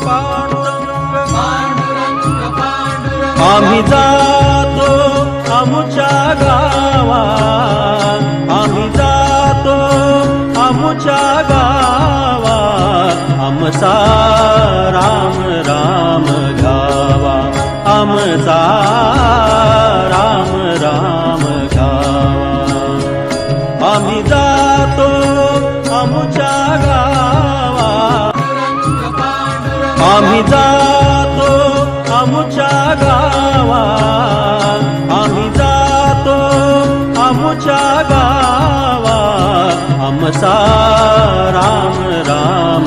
पांडुरंग पांडुरंग पांडुरंग आम्ही जातो आमुच्या गावा, आम्ही जातो आमुच्या गावा, आमचा राम राम घ्यावा, आमचा राम राम घ्यावा. आम्ही जातो आमुच्या गावा, आम्ही जातो आमुच्या गावा, आम्ही जातो आमुच्या गावा, आमचा राम राम